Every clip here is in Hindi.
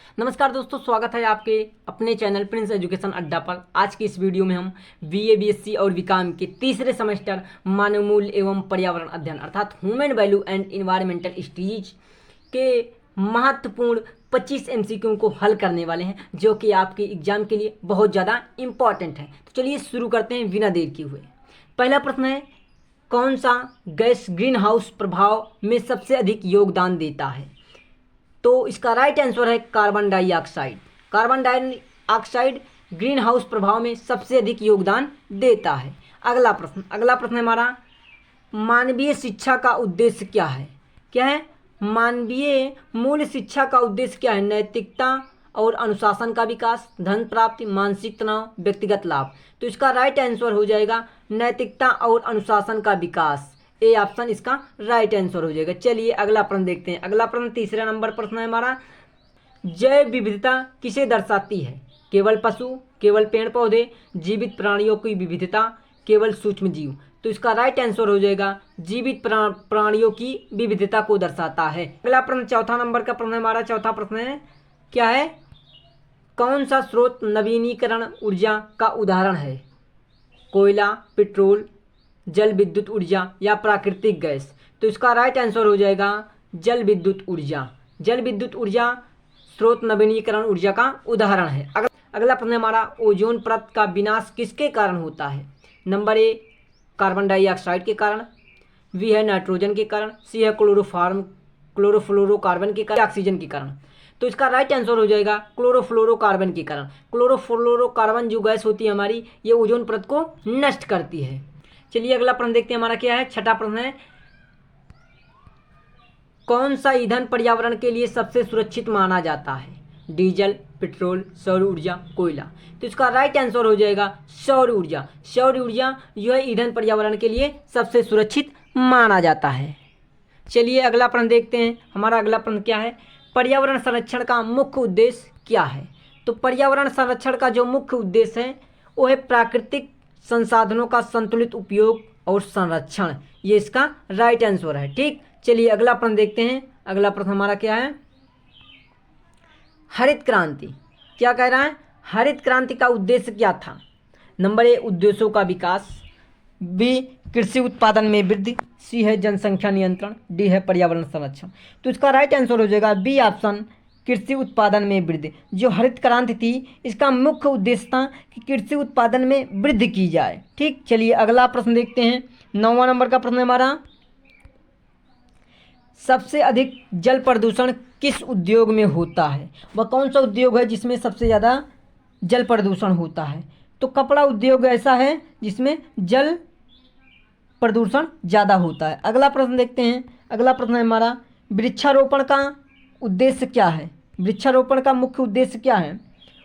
नमस्कार दोस्तों, स्वागत है आपके अपने चैनल प्रिंस एजुकेशन अड्डा पर। आज की इस वीडियो में हम बीए, बीएससी और बीकॉम के तीसरे सेमेस्टर मानव मूल्य एवं पर्यावरण अध्ययन अर्थात human value and environmental studies के महत्वपूर्ण 25 एमसीक्यू को हल करने वाले हैं, जो कि आपके एग्जाम के लिए बहुत ज़्यादा इम्पॉर्टेंट है। तो चलिए शुरू करते हैं बिना देर किए हुए। पहला प्रश्न है, कौन सा गैस ग्रीन हाउस प्रभाव में सबसे अधिक योगदान देता है? तो इसका राइट आंसर है carbon dioxide. Carbon dioxide green house प्रभाव में सबसे अधिक योगदान देता है। अगला प्रश्न है हमारा, मानवीय शिक्षा का उद्देश्य क्या है? क्या है? मानवीय मूल शिक्षा का उद्देश्य क्या है? नैतिकता और अनुशासन का विकास, धन प्राप्ति, मानसिक तनाव, व्यक्तिगत लाभ। तो इसका राइट आंसर हो जाएगा नैतिकता और अनुशासन का विकास। ए ऑप्शन इसका राइट आंसर हो जाएगा। चलिए अगला प्रश्न देखते हैं। अगला प्रश्न तीसरा नंबर प्रश्न है हमारा, जैव विविधता किसे दर्शाती है? केवल पशु, केवल पेड़ पौधे, जीवित प्राणियों की विविधता, केवल सूक्ष्म जीव। तो इसका राइट आंसर हो जाएगा जीवित प्राणियों की विविधता को दर्शाता है। अगला प्रश्न चौथा नंबर का प्रश्न है हमारा। चौथा प्रश्न है, क्या है? कौन सा स्रोत नवीनीकरण ऊर्जा का उदाहरण है? कोयला, पेट्रोल, जल विद्युत ऊर्जा या प्राकृतिक गैस। तो इसका राइट आंसर हो जाएगा जल विद्युत ऊर्जा। जल विद्युत ऊर्जा स्रोत नवीनीकरण ऊर्जा का उदाहरण है। अगला प्रश्न हमारा, ओजोन परत का विनाश किसके कारण होता है? नंबर ए कार्बन डाइऑक्साइड के कारण, बी है नाइट्रोजन के कारण, सी है क्लोरोफ्लोरोकार्बन के कारण, ऑक्सीजन के कारण। तो इसका राइट आंसर हो जाएगा क्लोरोफ्लोरोकार्बन के कारण। क्लोरोफ्लोरोकार्बन जो गैस होती है हमारी, ये ओजोन परत को नष्ट करती है। चलिए अगला प्रश्न देखते हैं हमारा क्या है। छठा प्रश्न है, कौन सा ईंधन पर्यावरण के लिए सबसे सुरक्षित माना जाता है? डीजल, पेट्रोल, सौर ऊर्जा, कोयला। तो इसका राइट आंसर हो जाएगा सौर ऊर्जा। सौर ऊर्जा जो है ईंधन पर्यावरण के लिए सबसे सुरक्षित माना जाता है। चलिए अगला प्रश्न देखते हैं। हमारा अगला प्रश्न क्या है, पर्यावरण संरक्षण का मुख्य उद्देश्य क्या है? तो पर्यावरण संरक्षण का जो मुख्य उद्देश्य है वो है प्राकृतिक संसाधनों का संतुलित उपयोग और संरक्षण। ये इसका राइट आंसर है। ठीक, चलिए अगला प्रश्न देखते हैं। अगला प्रश्न हमारा क्या है, हरित क्रांति। क्या कह रहा है? हरित क्रांति का उद्देश्य क्या था? नंबर ए उद्देश्यों का विकास, बी कृषि उत्पादन में वृद्धि, सी है जनसंख्या नियंत्रण, डी है पर्यावरण संरक्षण। तो इसका राइट आंसर हो जाएगा बी ऑप्शन, कृषि उत्पादन में वृद्धि। जो हरित क्रांति थी इसका मुख्य उद्देश्य था कि कृषि उत्पादन में वृद्धि की जाए। ठीक, चलिए अगला प्रश्न देखते हैं। 9वां नंबर का प्रश्न है हमारा, सबसे अधिक जल प्रदूषण किस उद्योग में होता है? वह कौन सा उद्योग है जिसमें सबसे ज़्यादा जल प्रदूषण होता है? तो कपड़ा उद्योग ऐसा है जिसमें जल प्रदूषण ज़्यादा होता है। अगला प्रश्न देखते हैं। अगला प्रश्न है हमारा, वृक्षारोपण का उद्देश्य क्या है? वृक्षारोपण का मुख्य उद्देश्य क्या है?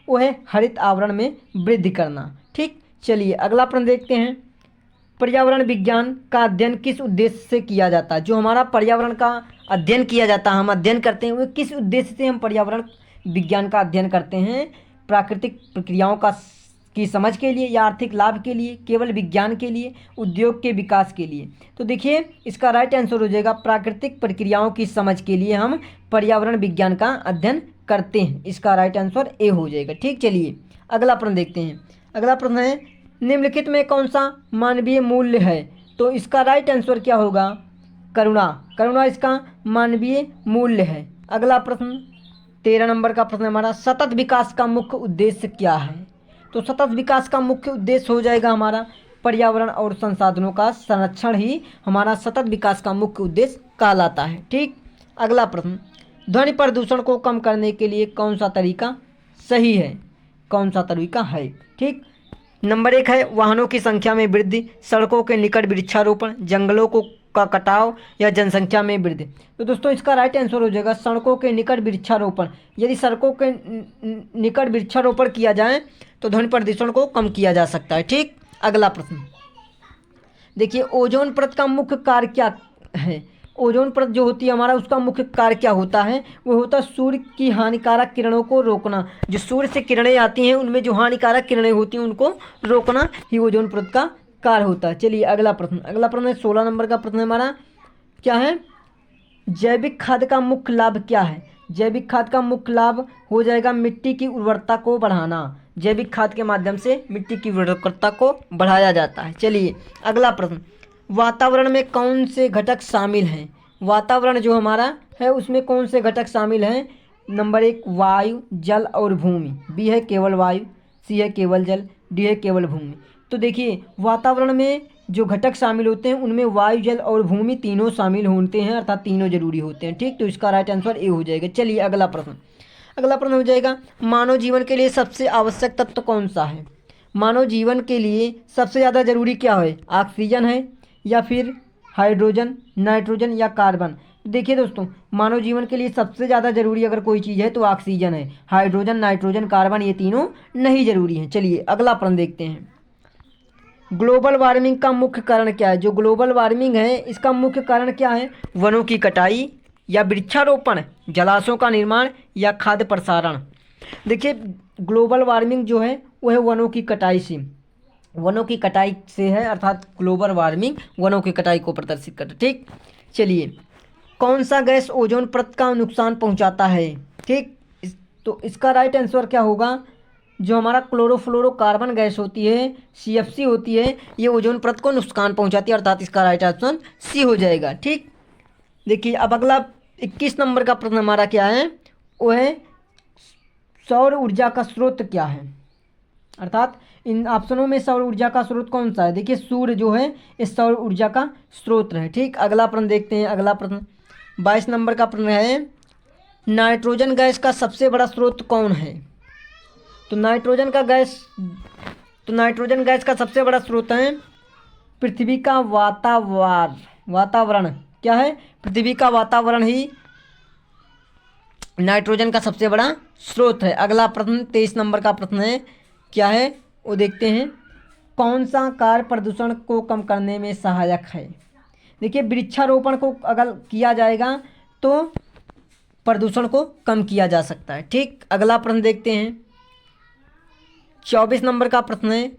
वो है हरित आवरण में वृद्धि करना। ठीक, चलिए अगला प्रश्न देखते हैं। पर्यावरण विज्ञान का अध्ययन किस उद्देश्य से किया जाता है? जो हमारा पर्यावरण का अध्ययन किया जाता है, हम अध्ययन करते हैं, वो किस उद्देश्य से हम पर्यावरण विज्ञान का अध्ययन करते हैं? प्राकृतिक प्रक्रियाओं की समझ के लिए या आर्थिक लाभ के लिए, केवल विज्ञान के लिए, उद्योग के विकास के लिए। तो देखिए इसका राइट आंसर हो जाएगा प्राकृतिक प्रक्रियाओं की समझ के लिए हम पर्यावरण विज्ञान का अध्ययन करते हैं। इसका राइट आंसर ए हो जाएगा। ठीक, चलिए अगला प्रश्न देखते हैं। अगला प्रश्न है, निम्नलिखित में कौन सा मानवीय मूल्य है? तो इसका राइट आंसर क्या होगा? करुणा। करुणा इसका मानवीय मूल्य है। अगला प्रश्न 13 नंबर का प्रश्न हमारा, सतत विकास का मुख्य उद्देश्य क्या है? तो सतत विकास का मुख्य उद्देश्य हो जाएगा हमारा पर्यावरण और संसाधनों का संरक्षण ही हमारा सतत विकास का मुख्य उद्देश्य कहलाता है। ठीक, अगला प्रश्न, ध्वनि प्रदूषण को कम करने के लिए कौन सा तरीका सही है? कौन सा तरीका है? ठीक, नंबर 1 है वाहनों की संख्या में वृद्धि, सड़कों के निकट वृक्षारोपण, जंगलों का कटाव या जनसंख्या में वृद्धि। तो दोस्तों इसका राइट आंसर हो जाएगा सड़कों के निकट वृक्षारोपण। यदि सड़कों के निकट वृक्षारोपण किया जाए तो ध्वनि प्रदूषण को कम किया जा सकता है। ठीक, अगला प्रश्न देखिए, ओजोन परत का मुख्य कार्य क्या है? ओजोन परत जो होती है हमारा, उसका मुख्य कार्य क्या होता है? वो होता है सूर्य की हानिकारक किरणों को रोकना। जो सूर्य से किरणें आती हैं उनमें जो हानिकारक किरणें होती हैं उनको रोकना ही ओजोन परत का कार्य होता है। चलिए अगला प्रश्न। अगला प्रश्न है 16 नंबर का प्रश्न है हमारा, क्या है? जैविक खाद का मुख्य लाभ क्या है? जैविक खाद का मुख्य लाभ हो जाएगा मिट्टी की उर्वरता को बढ़ाना। जैविक खाद के माध्यम से मिट्टी की उर्वरकता को बढ़ाया जाता है। चलिए अगला प्रश्न, वातावरण में कौन से घटक शामिल हैं? वातावरण जो हमारा है उसमें कौन से घटक शामिल हैं? नंबर 1 वायु, जल और भूमि। बी है केवल वायु, सी है केवल जल, डी है केवल भूमि। तो देखिए वातावरण में जो घटक शामिल होते हैं उनमें वायु, जल और भूमि तीनों शामिल होते हैं, अर्थात तीनों जरूरी होते हैं। ठीक, तो इसका राइट आंसर ए हो जाएगा। चलिए अगला प्रश्न, अगला प्रश्न हो जाएगा, मानव जीवन के लिए सबसे आवश्यक तत्व कौन सा है? मानव जीवन के लिए सबसे ज़्यादा जरूरी क्या है? ऑक्सीजन है या फिर हाइड्रोजन, नाइट्रोजन या कार्बन? देखिए दोस्तों, मानव जीवन के लिए सबसे ज़्यादा जरूरी अगर कोई चीज़ है तो ऑक्सीजन है। हाइड्रोजन, नाइट्रोजन, कार्बन ये तीनों नहीं जरूरी हैं। चलिए अगला प्रश्न देखते हैं, ग्लोबल वार्मिंग का मुख्य कारण क्या है? जो ग्लोबल वार्मिंग है इसका मुख्य कारण क्या है? वनों की कटाई या वृक्षारोपण, जलाशयों का निर्माण या खाद्य प्रसारण? देखिए ग्लोबल वार्मिंग जो है वो है वनों की कटाई से, वनों की कटाई से है, अर्थात ग्लोबल वार्मिंग वनों की कटाई को प्रदर्शित करता है। ठीक, चलिए कौन सा गैस ओजोन परत का नुकसान पहुंचाता है? ठीक, तो इसका राइट आंसर क्या होगा? जो हमारा क्लोरोफ्लोरोकार्बन गैस होती है, CFC होती है, ये ओजोन परत को नुकसान पहुंचाती है, अर्थात इसका राइट आंसर सी हो जाएगा। ठीक, देखिए अब अगला 21 नंबर का प्रश्न हमारा क्या है? वो है सौर ऊर्जा का स्रोत क्या है? अर्थात इन ऑप्शनों में सौर ऊर्जा का स्रोत कौन सा है? देखिए सूर्य जो है इस सौर ऊर्जा का स्रोत है। ठीक, अगला प्रश्न देखते हैं। अगला प्रश्न 22 नंबर का प्रश्न है, नाइट्रोजन गैस का सबसे बड़ा स्रोत कौन है? तो नाइट्रोजन गैस का सबसे बड़ा स्रोत है पृथ्वी का वातावरण। क्या है? पृथ्वी का वातावरण ही नाइट्रोजन का सबसे बड़ा स्रोत है। अगला प्रश्न 23 नंबर का प्रश्न है, क्या है वो देखते हैं, कौन सा कार्य प्रदूषण को कम करने में सहायक है? देखिए वृक्षारोपण को अगर किया जाएगा तो प्रदूषण को कम किया जा सकता है। ठीक, अगला प्रश्न देखते हैं। 24 नंबर का प्रश्न है,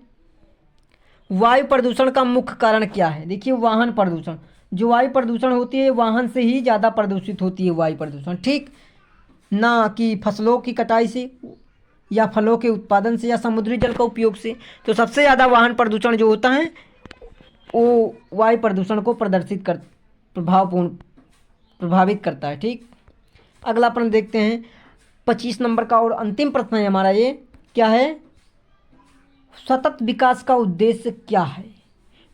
वायु प्रदूषण का मुख्य कारण क्या है? देखिए वाहन प्रदूषण, जो वायु प्रदूषण होती है वाहन से ही ज़्यादा प्रदूषित होती है वायु प्रदूषण। ठीक, ना कि फसलों की कटाई से या फलों के उत्पादन से या समुद्री जल का उपयोग से। तो सबसे ज़्यादा वाहन प्रदूषण जो होता है वो वायु प्रदूषण को प्रभावित करता है। ठीक, अगला प्रश्न देखते हैं 25 नंबर का और अंतिम प्रश्न है हमारा, ये क्या है, सतत विकास का उद्देश्य क्या है?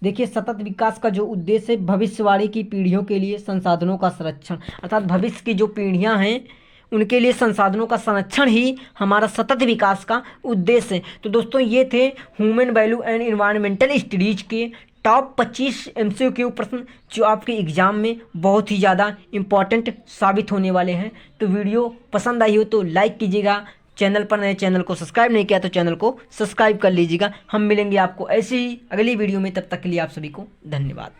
देखिए सतत विकास का जो उद्देश्य है भविष्यवाणी की पीढ़ियों के लिए संसाधनों का संरक्षण, अर्थात भविष्य की जो पीढ़ियां हैं उनके लिए संसाधनों का संरक्षण ही हमारा सतत विकास का उद्देश्य है। तो दोस्तों ये थे human value and environmental studies के टॉप 25 MCQ प्रश्न जो आपके एग्ज़ाम में बहुत ही ज़्यादा इम्पॉर्टेंट साबित होने वाले हैं। तो वीडियो पसंद आई हो तो लाइक कीजिएगा, चैनल पर नए चैनल को सब्सक्राइब नहीं किया तो चैनल को सब्सक्राइब कर लीजिएगा। हम मिलेंगे आपको ऐसे ही अगली वीडियो में, तब तक के लिए आप सभी को धन्यवाद।